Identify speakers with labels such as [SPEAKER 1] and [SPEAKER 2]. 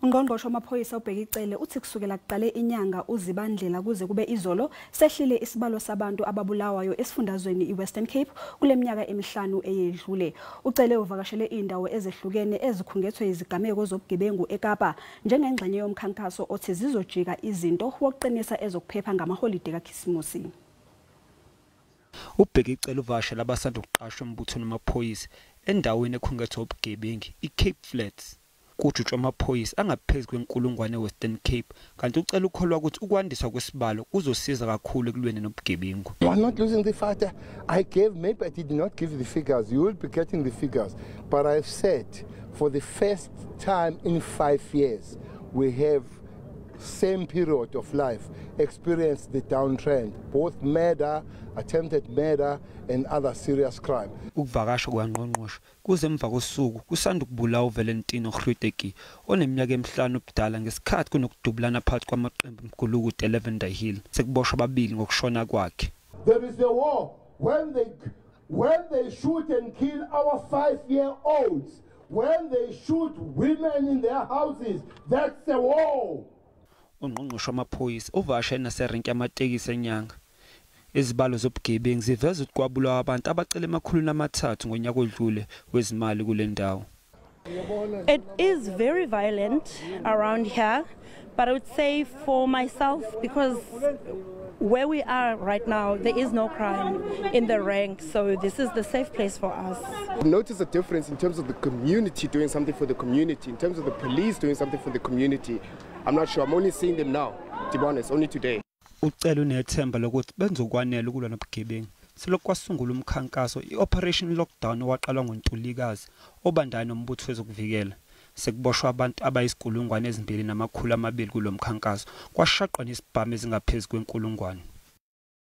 [SPEAKER 1] UNgqongqoshe wamaphoyisa uBheki Cele uthi kusukela kuqale inyanga uZibandlela kuze kube izolo sehlile isibalo sabantu ababulawayo esifundazweni iWestern Cape kuleminyaka emihlanu eyedlule. UCele uvakashele izindawo ezehlukene ezikhungethwe izigameko zobugebengu eKapa njengengxenye yomkhankaso othi zizojika izinto wokuqinisa ezokuphepha ngamaholide kaKhisimusi.
[SPEAKER 2] uBheki Cele uvakashela abasanda ukuqashwa embuthweni wamaphoyisa endaweni ekhungethwe ubugebengu iCape Flats. Kujutshwa amaphoyisa angaphezulu kwenkulungwane eWestern Cape kanti uCele ukholwa ukuthi ukwandiswa kwesibalo kuzosiza kakhulu ekulweni nobugebengu.
[SPEAKER 3] I'm not losing the fight. Maybe I did not give the figures. You will be getting the figures. But I've said for the first time in 5 years, we have same period of life experienced the downtrend, both murder, attempted murder and other serious crime.
[SPEAKER 2] Ukuvakasha kwaNgqongqoshe kuze emva kosuku kusanda ukubulawa uValentino Hluteki oneminyaka emihlanu ubudala ngesikhathi kunokudubulana phakathi kwamaqembu emgulukudu 11 Hill sekuboshwa ababili ngokushona kwakhe.
[SPEAKER 3] There is a war when they shoot and kill our 5-year-olds, when they shoot women in their houses. That's a war.
[SPEAKER 2] UNgqongqoshe wamaphoyisa uvakashele naserenki yamatekisi enyanga. Izibalo zobugebengu ziveza ukuthi kwabulawa abantu abacele ama300 ngonyaka odlule wezimali kule ndawo.
[SPEAKER 4] It is very violent around here, but I would say for myself, because where we are right now, there is no crime in the rank, so this is the safe place for us.
[SPEAKER 5] Notice a difference in terms of the community doing something for the community, in terms of the police doing something for the community. I'm not sure, I'm only seeing them now, to be honest, only today.
[SPEAKER 2] UCele unethemba lokuthi benzokwanela ukulwa nobugebengu. Selokhu kwasungula umkhankaso iOperation Lockdown owaqalwa ngoNtulikazi obandanya nombutho wezokuvikela. Sekuboshwa abantu abayisikulungwane 2,200 kulo mkhankaso kwashaqwa nesibhamu ezingaphezulu kwenkulungwane.